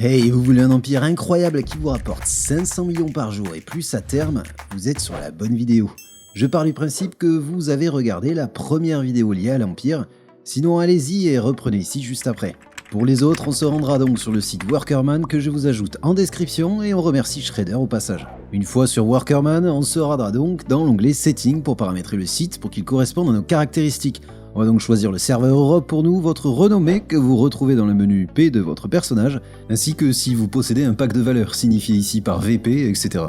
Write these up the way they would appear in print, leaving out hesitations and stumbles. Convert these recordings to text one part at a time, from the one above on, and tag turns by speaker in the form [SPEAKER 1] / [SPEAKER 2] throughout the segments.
[SPEAKER 1] Hey, vous voulez un empire incroyable qui vous rapporte 500 millions par jour et plus à terme? Vous êtes sur la bonne vidéo. Je pars du principe que vous avez regardé la première vidéo liée à l'empire, sinon allez-y et reprenez ici juste après. Pour les autres, on se rendra donc sur le site Workerman que je vous ajoute en description et on remercie Shredder au passage. Une fois sur Workerman, on se rendra donc dans l'onglet Settings pour paramétrer le site pour qu'il corresponde à nos caractéristiques. On va donc choisir le serveur Europe pour nous, votre renommée que vous retrouvez dans le menu P de votre personnage, ainsi que si vous possédez un pack de valeurs, signifié ici par VP, etc.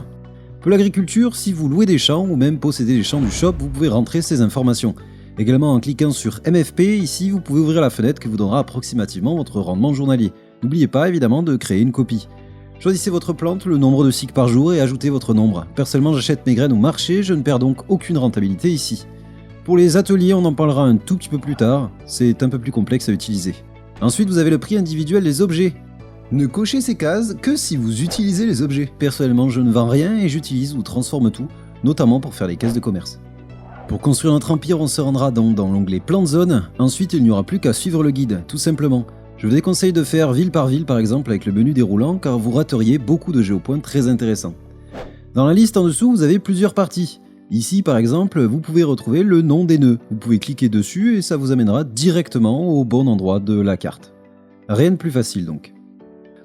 [SPEAKER 1] Pour l'agriculture, si vous louez des champs ou même possédez les champs du shop, vous pouvez rentrer ces informations. Également en cliquant sur MFP, ici vous pouvez ouvrir la fenêtre qui vous donnera approximativement votre rendement journalier. N'oubliez pas évidemment de créer une copie. Choisissez votre plante, le nombre de cycles par jour et ajoutez votre nombre. Personnellement j'achète mes graines au marché, je ne perds donc aucune rentabilité ici. Pour les ateliers, on en parlera un tout petit peu plus tard, c'est un peu plus complexe à utiliser. Ensuite, vous avez le prix individuel des objets. Ne cochez ces cases que si vous utilisez les objets. Personnellement, je ne vends rien et j'utilise ou transforme tout, notamment pour faire les caisses de commerce. Pour construire notre empire, on se rendra donc dans l'onglet Plan de zone. Ensuite, il n'y aura plus qu'à suivre le guide, tout simplement. Je vous déconseille de faire ville par ville par exemple avec le menu déroulant car vous rateriez beaucoup de géopoints très intéressants. Dans la liste en dessous, vous avez plusieurs parties. Ici par exemple, vous pouvez retrouver le nom des nœuds. Vous pouvez cliquer dessus et ça vous amènera directement au bon endroit de la carte. Rien de plus facile donc.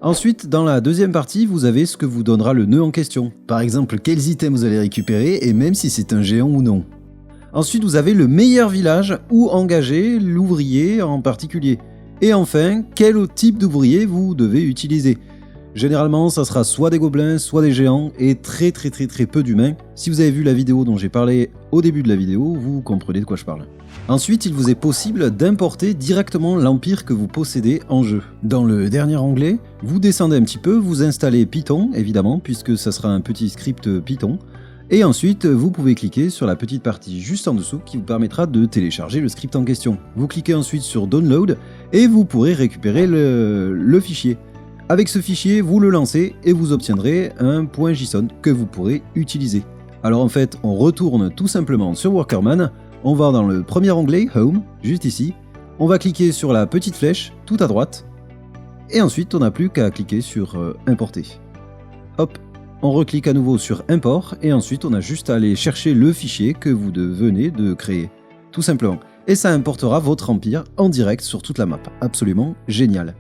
[SPEAKER 1] Ensuite, dans la deuxième partie, vous avez ce que vous donnera le nœud en question. Par exemple, quels items vous allez récupérer et même si c'est un géant ou non. Ensuite, vous avez le meilleur village où engager l'ouvrier en particulier. Et enfin, quel autre type d'ouvrier vous devez utiliser. Généralement, ça sera soit des gobelins, soit des géants et très peu d'humains. Si vous avez vu la vidéo dont j'ai parlé au début de la vidéo, vous comprenez de quoi je parle. Ensuite, il vous est possible d'importer directement l'empire que vous possédez en jeu. Dans le dernier onglet, vous descendez un petit peu, vous installez Python, évidemment, puisque ça sera un petit script Python. Et ensuite, vous pouvez cliquer sur la petite partie juste en dessous qui vous permettra de télécharger le script en question. Vous cliquez ensuite sur Download et vous pourrez récupérer le fichier. Avec ce fichier, vous le lancez et vous obtiendrez un .json que vous pourrez utiliser. Alors en fait, on retourne tout simplement sur Workerman, on va dans le premier onglet, Home, juste ici, on va cliquer sur la petite flèche tout à droite, et ensuite on n'a plus qu'à cliquer sur Importer. Hop, on reclique à nouveau sur Import, et ensuite on a juste à aller chercher le fichier que vous venez de créer, tout simplement. Et ça importera votre empire en direct sur toute la map, absolument génial.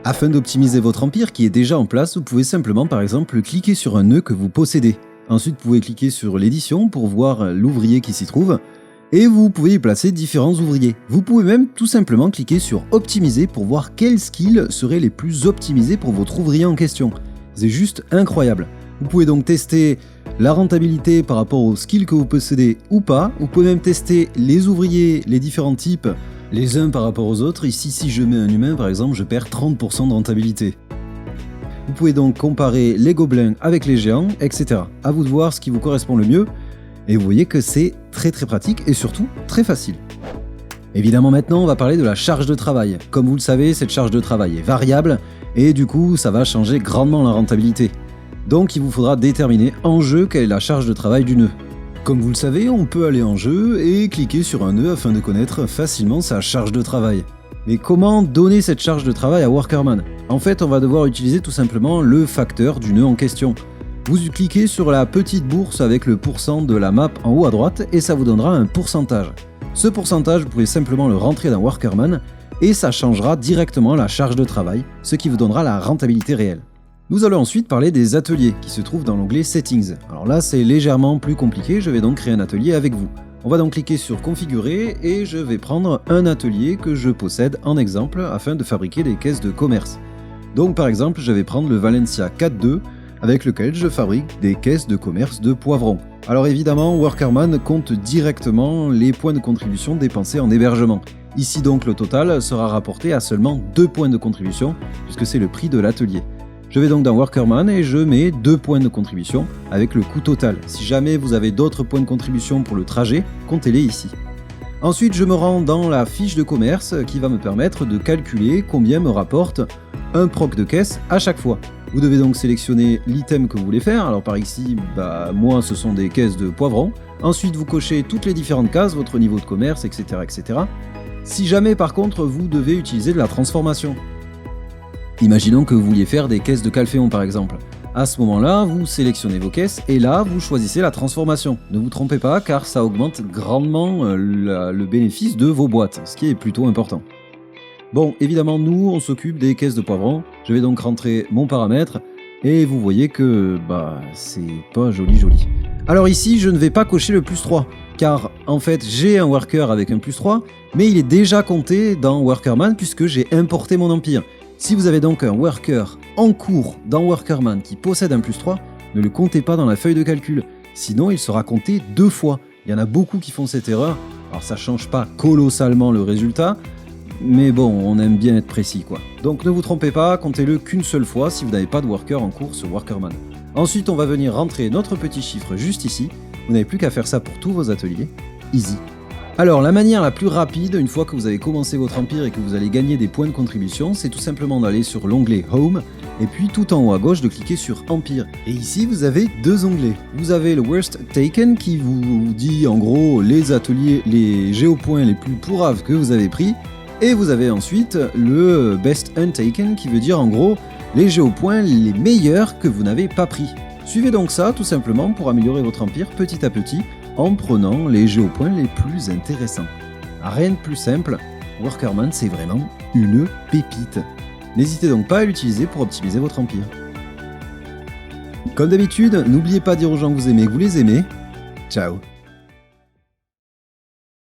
[SPEAKER 1] Afin d'optimiser votre empire qui est déjà en place, vous pouvez simplement par exemple cliquer sur un nœud que vous possédez. Ensuite vous pouvez cliquer sur l'édition pour voir l'ouvrier qui s'y trouve et vous pouvez y placer différents ouvriers. Vous pouvez même tout simplement cliquer sur optimiser pour voir quels skills seraient les plus optimisés pour votre ouvrier en question. C'est juste incroyable. Vous pouvez donc tester la rentabilité par rapport aux skills que vous possédez ou pas. Vous pouvez même tester les ouvriers, les différents types, les uns par rapport aux autres. Ici, si je mets un humain par exemple, je perds 30% de rentabilité. Vous pouvez donc comparer les gobelins avec les géants, etc. À vous de voir ce qui vous correspond le mieux. Et vous voyez que c'est très pratique et surtout très facile. Évidemment maintenant, on va parler de la charge de travail. Comme vous le savez, cette charge de travail est variable et du coup, ça va changer grandement la rentabilité. Donc il vous faudra déterminer en jeu quelle est la charge de travail du nœud. Comme vous le savez, on peut aller en jeu et cliquer sur un nœud afin de connaître facilement sa charge de travail. Mais comment donner cette charge de travail à Workerman? En fait, on va devoir utiliser tout simplement le facteur du nœud en question. Vous cliquez sur la petite bourse avec le pourcent de la map en haut à droite et ça vous donnera un pourcentage. Ce pourcentage, vous pouvez simplement le rentrer dans Workerman et ça changera directement la charge de travail, ce qui vous donnera la rentabilité réelle. Nous allons ensuite parler des ateliers qui se trouvent dans l'onglet Settings. Alors là, c'est légèrement plus compliqué, je vais donc créer un atelier avec vous. On va donc cliquer sur Configurer et je vais prendre un atelier que je possède en exemple afin de fabriquer des caisses de commerce. Donc par exemple, je vais prendre le Valencia 4.2 avec lequel je fabrique des caisses de commerce de poivrons. Alors évidemment, Workerman compte directement les points de contribution dépensés en hébergement. Ici donc le total sera rapporté à seulement 2 points de contribution puisque c'est le prix de l'atelier. Je vais donc dans Workerman et je mets 2 points de contribution avec le coût total. Si jamais vous avez d'autres points de contribution pour le trajet, comptez-les ici. Ensuite, je me rends dans la fiche de commerce qui va me permettre de calculer combien me rapporte un proc de caisse à chaque fois. Vous devez donc sélectionner l'item que vous voulez faire. Alors par ici, moi ce sont des caisses de poivrons. Ensuite, vous cochez toutes les différentes cases, votre niveau de commerce, etc. etc. Si jamais par contre vous devez utiliser de la transformation. Imaginons que vous vouliez faire des caisses de Calphéon par exemple. À ce moment-là, vous sélectionnez vos caisses et là, vous choisissez la transformation. Ne vous trompez pas car ça augmente grandement le bénéfice de vos boîtes, ce qui est plutôt important. Bon, évidemment, nous, on s'occupe des caisses de poivrons. Je vais donc rentrer mon paramètre et vous voyez que c'est pas joli. Alors ici, je ne vais pas cocher le plus 3 car en fait, j'ai un worker avec un plus 3, mais il est déjà compté dans Workerman puisque j'ai importé mon empire. Si vous avez donc un worker en cours dans Workerman qui possède un plus 3, ne le comptez pas dans la feuille de calcul, sinon il sera compté 2 fois. Il y en a beaucoup qui font cette erreur, alors ça change pas colossalement le résultat, mais bon, on aime bien être précis quoi. Donc ne vous trompez pas, comptez-le qu'une seule fois si vous n'avez pas de worker en cours sur Workerman. Ensuite, on va venir rentrer notre petit chiffre juste ici, vous n'avez plus qu'à faire ça pour tous vos ateliers, easy. Alors la manière la plus rapide, une fois que vous avez commencé votre empire et que vous allez gagner des points de contribution, c'est tout simplement d'aller sur l'onglet Home, et puis tout en haut à gauche de cliquer sur Empire. Et ici vous avez 2 onglets. Vous avez le Worst Taken qui vous dit en gros les ateliers, les géopoints les plus pourraves que vous avez pris, et vous avez ensuite le Best Untaken qui veut dire en gros les géopoints les meilleurs que vous n'avez pas pris. Suivez donc ça tout simplement pour améliorer votre empire petit à petit, en prenant les géopoints les plus intéressants. Rien de plus simple, Workerman c'est vraiment une pépite. N'hésitez donc pas à l'utiliser pour optimiser votre empire. Comme d'habitude, n'oubliez pas de dire aux gens que vous aimez, que vous les aimez. Ciao.